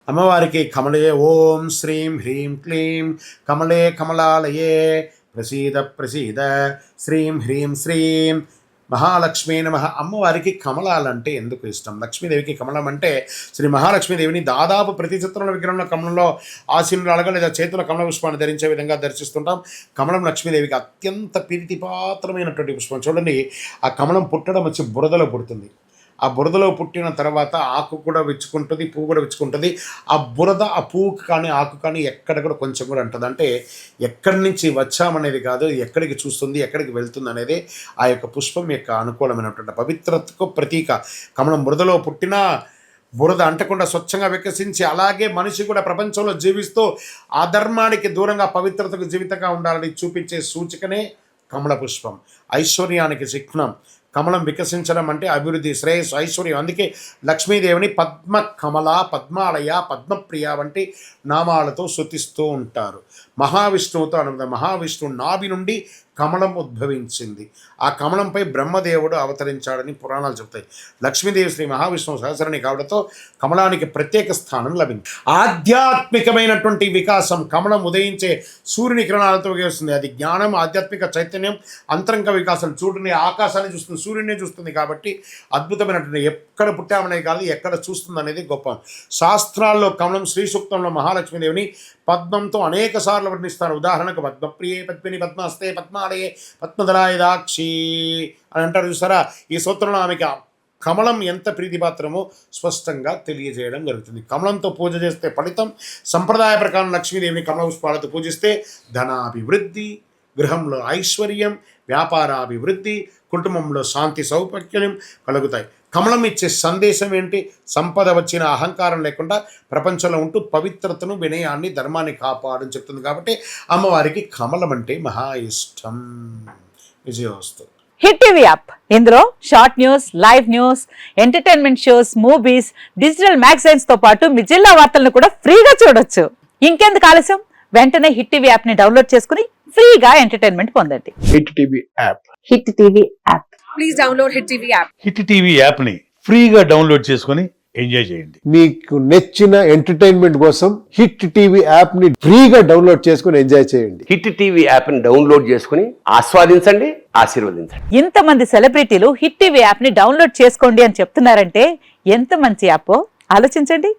అమ్మవారికి కమలే ఓం శ్రీం హ్రీం క్లీం కమలే కమలాలయే ప్రసీద ప్రసీద శ్రీం హ్రీం శ్రీం మహాలక్ష్మీ నమః. అమ్మవారికి కమలాలంటే ఎందుకు ఇష్టం? లక్ష్మీదేవికి కమలం అంటే శ్రీ మహాలక్ష్మీదేవిని దాదాపు ప్రతి చిత్రంలో విగ్రహంలో కమలంలో ఆసీనురాలుగా లేదా చేతుల కమల పుష్పాన్ని ధరించే విధంగా దర్శిస్తుంటాం. కమలం లక్ష్మీదేవికి అత్యంత ప్రీతిపాత్రమైనటువంటి పుష్పం. చూడండి, ఆ కమలం పుట్టడం వచ్చి బురదలో పుడుతుంది. ఆ బురదలో పుట్టిన తర్వాత ఆకు కూడా విచ్చుకుంటుంది, పువ్వు కూడా విచ్చుకుంటుంది. ఆ బురద ఆ పువ్వుకు కానీ ఆకు కానీ ఎక్కడ కూడా కొంచెం కూడా అంటుంది. అంటే ఎక్కడి నుంచి వచ్చామనేది కాదు, ఎక్కడికి చూస్తుంది, ఎక్కడికి వెళ్తుంది అనేది ఆ యొక్క పుష్పం యొక్క అనుకూలమైనటువంటి పవిత్రతకు ప్రతీక. కమలం బురదలో పుట్టినా బురద అంటకుండా స్వచ్ఛంగా వికసించి, అలాగే మనిషి కూడా ప్రపంచంలో జీవిస్తూ అధర్మానికి దూరంగా పవిత్రతకు జీవితంగా ఉండాలని చూపించే సూచికనే కమల పుష్పం. ఐశ్వర్యానికి చిహ్నం. కమలం వికసించడం అంటే అభివృద్ధి, శ్రేయస్సు, ఐశ్వర్యం. అందుకే లక్ష్మీదేవిని పద్మ కమల, పద్మాలయ, పద్మప్రియ వంటి నామాలతో స్తుతిస్తూ ఉంటారు. మహావిష్ణువుతో అనుబంధం. మహావిష్ణువు నాభి నుండి కమలం ఉద్భవించింది. ఆ కమలంపై బ్రహ్మదేవుడు అవతరించాడని పురాణాలు చెబుతాయి. లక్ష్మీదేవి శ్రీ మహావిష్ణువు సహచరణి కావడంతో కమలానికి ప్రత్యేక స్థానం లభించింది. ఆధ్యాత్మికమైనటువంటి వికాసం కమలం ఉదయించే సూర్యుని కిరణాలతో వస్తుంది. అది జ్ఞానం, ఆధ్యాత్మిక చైతన్యం, అంతరంగ వికాసం. చూడండి, ఆకాశాన్ని చూస్తుంది, సూర్యుడిని చూస్తుంది. కాబట్టి అద్భుతమైనటువంటి, ఎక్కడ పుట్టామనేది కాదు, ఎక్కడ చూస్తుంది అనేది గొప్ప. శాస్త్రాల్లో కమలం శ్రీ సూక్తంలో మహాలక్ష్మీదేవిని పద్మంతో అనేక సార్లు వర్ణిస్తారు. ఉదాహరణకు పద్మప్రియే పద్మిని పద్మహస్తే పద్మాలయే పద్మధరాయ దాక్షి అని అంటారు చూసారా. ఈ సూత్రంలో ఆమెకి కమలం ఎంత ప్రీతిపాత్రమో స్పష్టంగా తెలియజేయడం జరుగుతుంది. కమలంతో పూజ చేస్తే ఫలితం. సంప్రదాయ ప్రకారం లక్ష్మీదేవిని కమల పుష్పాలతో పూజిస్తే ధనాభివృద్ధి, గృహంలో ఐశ్వర్యం, వ్యాపారాభివృద్ధి, కుటుంబంలో శాంతి సౌపక్యం కలుగుతాయి. కమలం ఇచ్చే సందేశం ఏంటి? సంపద వచ్చిన అహంకారం లేకుండా ప్రపంచంలో ఉంటూ పవిత్రతను, వినయాన్ని, ధర్మాన్ని కాపాడని చెప్తుంది. కాబట్టి అమ్మవారికి కమలం అంటే మహా ఇష్టం. విజయోస్తు. హిట్ టీవీ యాప్, ఇందులో short news, live news, entertainment shows, movies, digital magazines తో పాటు మీ జిల్లా వార్తలను కూడా ఫ్రీగా చూడొచ్చు. ఇంకెందుకు ఆలస్యం? వెంటనే హిట్ టీవీ యాప్ ని డౌన్లోడ్ చేసుకుని ఫ్రీగా ఎంటర్టైన్మెంట్ పొందండి. Hit TV app. Hit TV app. Please download hit TV app. Hit TV app ని ఫ్రీగా డౌన్లోడ్ చేసుకొని ఎంజాయ్ చేయండి. మీకు నచ్చిన ఎంటర్టైన్మెంట్ కోసం హిట్ టీవీ యాప్ ని ఫ్రీగా డౌన్లోడ్ చేసుకొని ఎంజాయ్ చేయండి. హిట్ టీవీ యాప్ ని డౌన్లోడ్ చేసుకుని ఆస్వాదించండి, ఆశీర్వదించండి. ఇంతమంది సెలబ్రిటీలు హిట్ టీవీ యాప్ ని డౌన్లోడ్ చేసుకోండి అని చెప్తున్నారంటే ఎంత మంచి యాప్ ఆలోచించండి.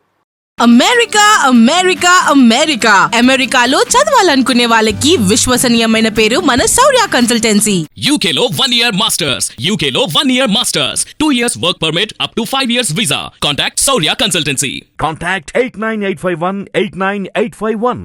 అమెరికా అమెరికా అమెరికా అమెరికాలో చదవాలనుకునే వాళ్ళకి విశ్వసనీయమైన పేరు మన శౌర్య కన్సల్టెన్సీ. UK లో 1 year masters, UK లో 1 year masters, 2 years work permit up to 5 years visa. Contact Saurya Consultancy. Contact 89851 89851.